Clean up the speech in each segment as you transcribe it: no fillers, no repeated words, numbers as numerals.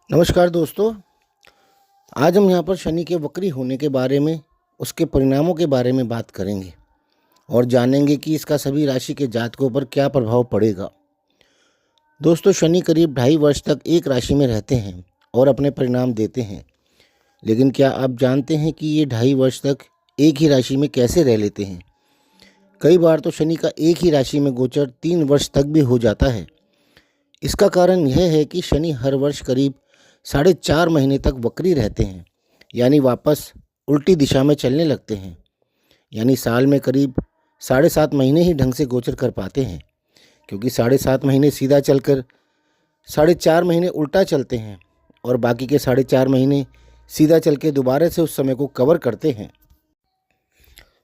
नमस्कार दोस्तों। आज हम यहाँ पर शनि के वक्री होने के बारे में, उसके परिणामों के बारे में बात करेंगे और जानेंगे कि इसका सभी राशि के जातकों पर क्या प्रभाव पड़ेगा। दोस्तों, शनि करीब 2.5 वर्ष तक एक राशि में रहते हैं और अपने परिणाम देते हैं। लेकिन क्या आप जानते हैं कि ये 2.5 वर्ष तक एक ही राशि में कैसे रह लेते हैं? कई बार तो शनि का एक ही राशि में गोचर 3 वर्ष तक भी हो जाता है। इसका कारण यह है कि शनि हर वर्ष करीब 4.5 महीने तक वक्री रहते हैं, यानी वापस उल्टी दिशा में चलने लगते हैं। यानी साल में करीब 7.5 महीने ही ढंग से गोचर कर पाते हैं, क्योंकि 7.5 महीने सीधा चलकर 4.5 महीने उल्टा चलते हैं और बाकी के 4.5 महीने सीधा चल के दोबारा से उस समय को कवर करते हैं।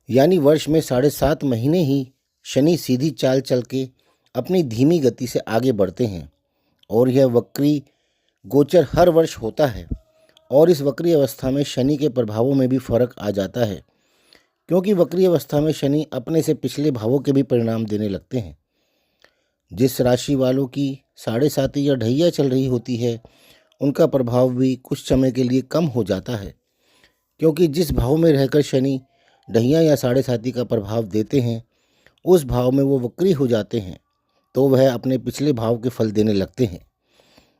यानी वर्ष में 7.5 महीने ही शनि सीधी चाल चल के अपनी धीमी गति से आगे बढ़ते हैं और यह वक्री गोचर हर वर्ष होता है। और इस वक्री अवस्था में शनि के प्रभावों में भी फर्क आ जाता है, क्योंकि वक्री अवस्था में शनि अपने से पिछले भावों के भी परिणाम देने लगते हैं। जिस राशि वालों की 7.5 या ढैया चल रही होती है, उनका प्रभाव भी कुछ समय के लिए कम हो जाता है, क्योंकि जिस भाव में रहकर शनि ढैया या 7.5 का प्रभाव देते हैं, उस भाव में वो वक्री हो जाते हैं, तो वह अपने पिछले भाव के फल देने लगते हैं।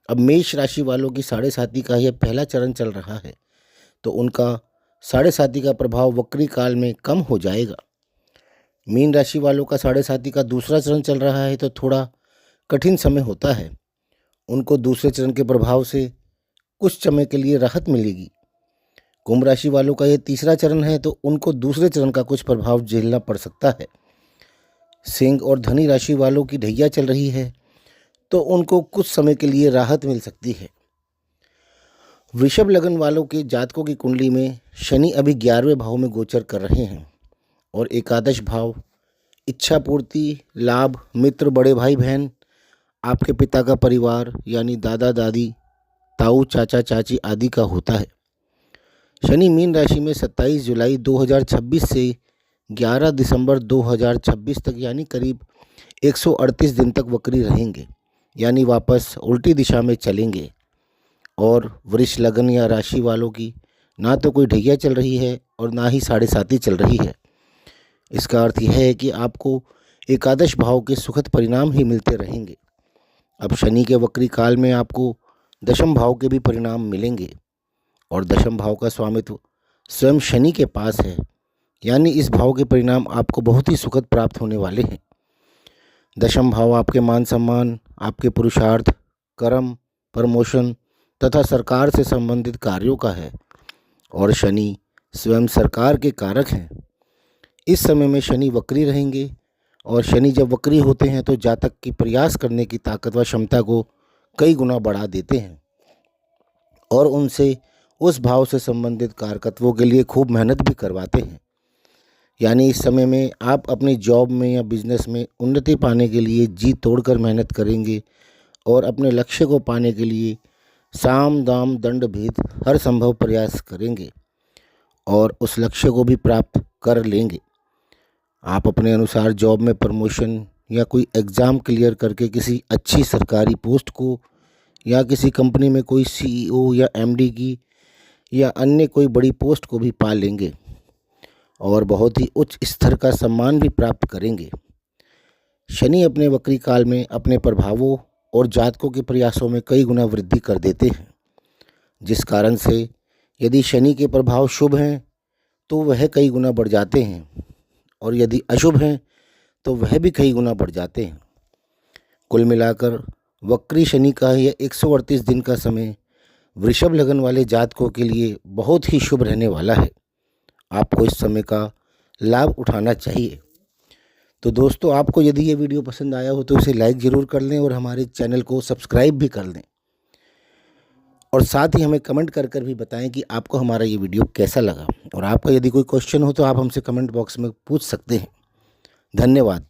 अब मेष राशि वालों की 7.5 का यह पहला चरण चल रहा है, तो उनका 7.5 का प्रभाव वक्री काल में कम हो जाएगा। मीन राशि वालों का 7.5 का दूसरा चरण चल रहा है, तो थोड़ा कठिन समय होता है। उनको दूसरे चरण के प्रभाव से कुछ समय के लिए राहत मिलेगी। कुंभ राशि वालों का यह तीसरा चरण है, तो उनको दूसरे चरण का कुछ प्रभाव झेलना पड़ सकता है। सिंह और धनी राशि वालों की ढैया चल रही है, तो उनको कुछ समय के लिए राहत मिल सकती है। वृषभ लगन वालों के जातकों की कुंडली में शनि अभी 11वें भाव में गोचर कर रहे हैं और एकादश भाव इच्छा पूर्ति, लाभ, मित्र, बड़े भाई बहन, आपके पिता का परिवार यानी दादा दादी, ताऊ चाचा चाची आदि का होता है। शनि मीन राशि में 27 जुलाई 2026 से 11 दिसंबर 2026 तक यानी करीब 138 दिन तक वक्री रहेंगे, यानी वापस उल्टी दिशा में चलेंगे। और वृष लगन या राशि वालों की ना तो कोई ढैया चल रही है और ना ही 7.5 चल रही है। इसका अर्थ यह है कि आपको एकादश भाव के सुखद परिणाम ही मिलते रहेंगे। अब शनि के वक्री काल में आपको दशम भाव के भी परिणाम मिलेंगे और दशम भाव का स्वामित्व स्वयं शनि के पास है, यानी इस भाव के परिणाम आपको बहुत ही सुखद प्राप्त होने वाले हैं। दशम भाव आपके मान सम्मान, आपके पुरुषार्थ, कर्म, प्रमोशन तथा सरकार से संबंधित कार्यों का है और शनि स्वयं सरकार के कारक हैं। इस समय में शनि वक्री रहेंगे और शनि जब वक्री होते हैं तो जातक की प्रयास करने की ताकत व क्षमता को कई गुना बढ़ा देते हैं और उनसे उस भाव से संबंधित कारकत्वों के लिए खूब मेहनत भी करवाते हैं। यानी इस समय में आप अपनी जॉब में या बिजनेस में उन्नति पाने के लिए जी तोड़कर मेहनत करेंगे और अपने लक्ष्य को पाने के लिए साम दाम दंड भेद हर संभव प्रयास करेंगे और उस लक्ष्य को भी प्राप्त कर लेंगे। आप अपने अनुसार जॉब में प्रमोशन या कोई एग्ज़ाम क्लियर करके किसी अच्छी सरकारी पोस्ट को या किसी कंपनी में कोई सीईओ या एमडी की या अन्य कोई बड़ी पोस्ट को भी पा लेंगे और बहुत ही उच्च स्तर का सम्मान भी प्राप्त करेंगे। शनि अपने वक्री काल में अपने प्रभावों और जातकों के प्रयासों में कई गुना वृद्धि कर देते हैं, जिस कारण से यदि शनि के प्रभाव शुभ हैं तो वह कई गुना बढ़ जाते हैं और यदि अशुभ हैं तो वह भी कई गुना बढ़ जाते हैं। कुल मिलाकर वक्री शनि का यह 138 दिन का समय वृषभ लगन वाले जातकों के लिए बहुत ही शुभ रहने वाला है। आपको इस समय का लाभ उठाना चाहिए। तो दोस्तों, आपको यदि ये वीडियो पसंद आया हो तो इसे लाइक ज़रूर कर लें और हमारे चैनल को सब्सक्राइब भी कर लें और साथ ही हमें कमेंट कर कर भी बताएं कि आपको हमारा ये वीडियो कैसा लगा। और आपका यदि कोई क्वेश्चन हो तो आप हमसे कमेंट बॉक्स में पूछ सकते हैं। धन्यवाद।